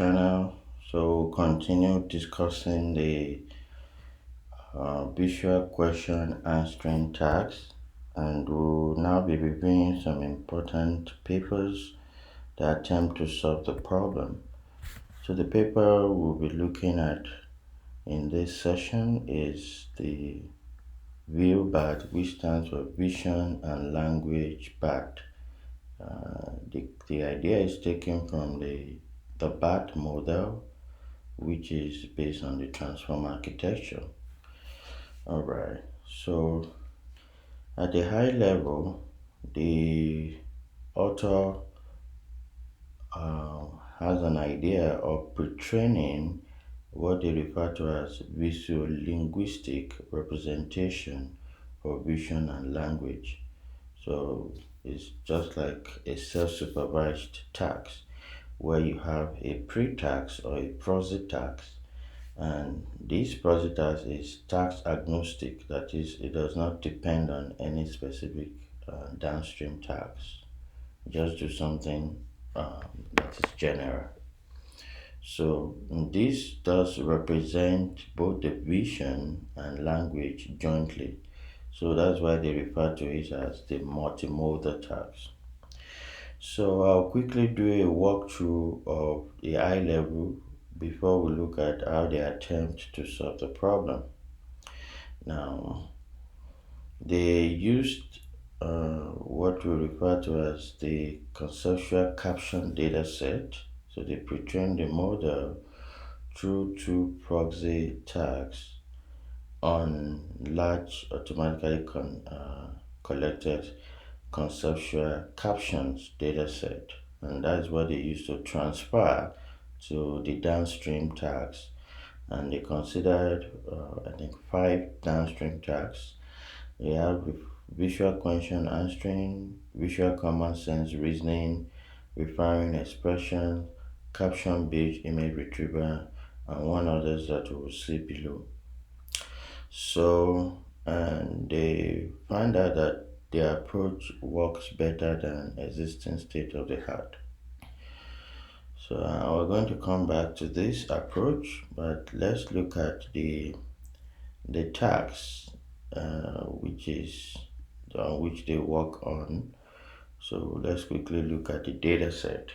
Channel. So we'll continue discussing the visual question answering tasks, and we'll now be reviewing some important papers that attempt to solve the problem. So the paper we'll be looking at in this session is the ViLBERT, which stands for Vision and Language BAT. The idea is taken from the BAT model, which is based on the transform architecture. Alright, so at a high level, the author has an idea of pretraining what they refer to as Visiolinguistic representation of vision and language. So it's just like a self-supervised task where you have a pre-task or a post-task, and this task is task-agnostic. That is, it does not depend on any specific downstream task. Just do something that is general. So this does represent both the vision and language jointly. So that's why they refer to it as the multimodal task. So I'll quickly do a walkthrough of the high level before we look at how they attempt to solve the problem. Now, they used what we refer to as the conceptual caption dataset. So they pre-trained the model through two proxy tags on large automatically collected conceptual captions dataset, and that's what they use to transfer to the downstream tags. And they considered, I think, 5 downstream tags. They have visual question answering, visual common sense reasoning, refining expression, caption based image retrieval, and one others that we will see below. So, and they find out that their approach works better than existing state of the art. So we're going to come back to this approach, but let's look at the tasks which is on which they work on. So let's quickly look at the data set.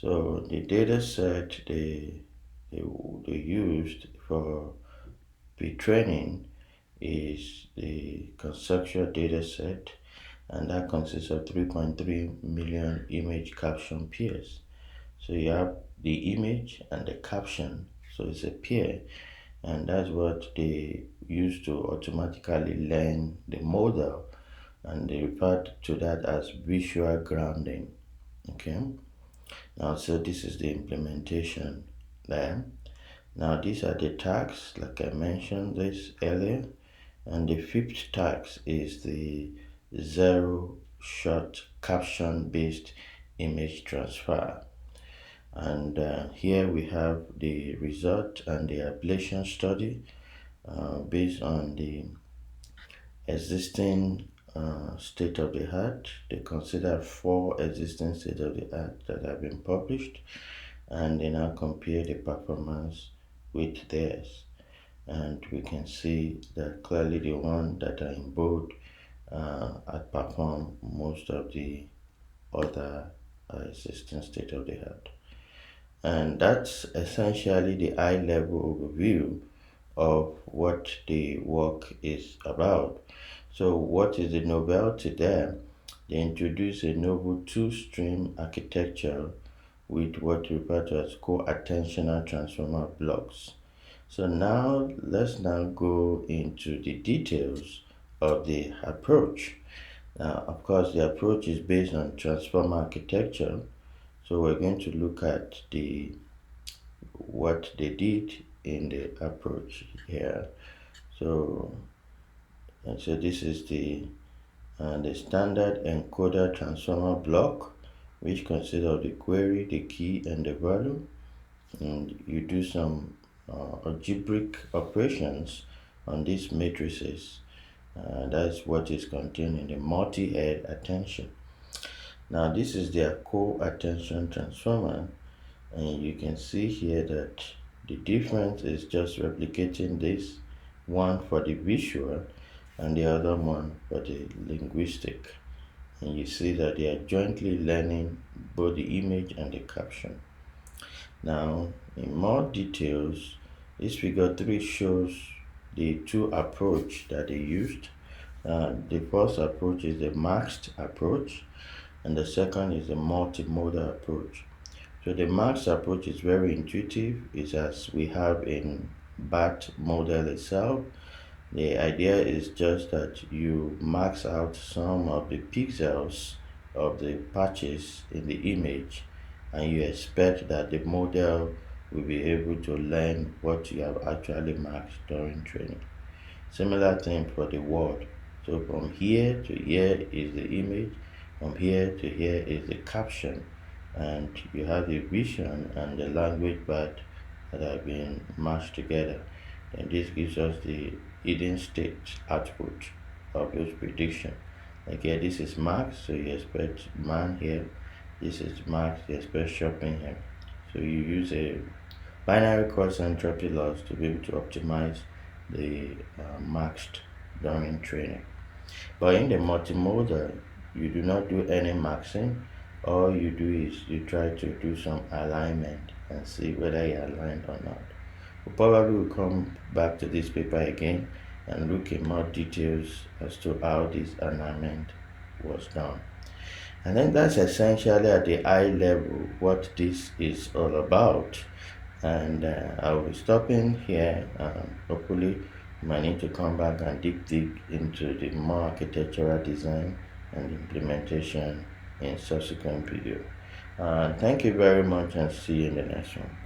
So the data set they used for pre-training is the conceptual data set, and that consists of 3.3 million image caption pairs. So you have the image and the caption, so it's a pair, and that's what they use to automatically learn the model, and they refer to that as visual grounding. Okay, now so this is the implementation there. Now these are the tags, like I mentioned this earlier, and the fifth task is the zero shot caption based image transfer. And here we have the result and the ablation study based on the existing state of the art. They consider 4 existing state of the art that have been published, and they now compare the performance with theirs. And we can see that clearly the one that are in bold outperform most of the other existing state of the art. And that's essentially the high level overview of what the work is about. So what is the novelty there? They introduce a novel two-stream architecture with what we refer to as co-attentional transformer blocks. So now let's go into the details of the approach. Now, of course, the approach is based on transformer architecture. So we're going to look at what they did in the approach here. So this is the standard encoder transformer block, which consists of the query, the key, and the value. And you do some algebraic operations on these matrices. That's what is contained in the multi-head attention. Now this is their co-attention transformer, And you can see here that the difference is just replicating this one for the visual and the other one for the linguistic. And you see that they are jointly learning both the image and the caption. Now, in more details, this figure 3 shows the two approach that they used. The first approach is the masked approach, and the second is the multimodal approach. So the masked approach is very intuitive. It's as we have in BAT model itself. The idea is just that you max out some of the pixels of the patches in the image, and you expect that the model will be able to learn what you have actually maxed during training. Similar thing for the word. So from here to here is the image, from here to here is the caption, and you have the vision and the language part that have been mashed together. And this gives us the hidden state output of those prediction. Like here, this is Max, so you expect man here. This is Max, you expect shopping here. So you use a binary cross entropy loss to be able to optimize the maxed during training. But in the multimodal, you do not do any maxing. All you do is you try to do some alignment and see whether you're aligned or not. We probably will come back to this paper again and look in more details as to how this alignment was done. And then that's essentially at the eye level what this is all about. And I will be stopping here. Hopefully, you might need to come back and dig into the more architectural design and implementation in subsequent video. Thank you very much, and see you in the next one.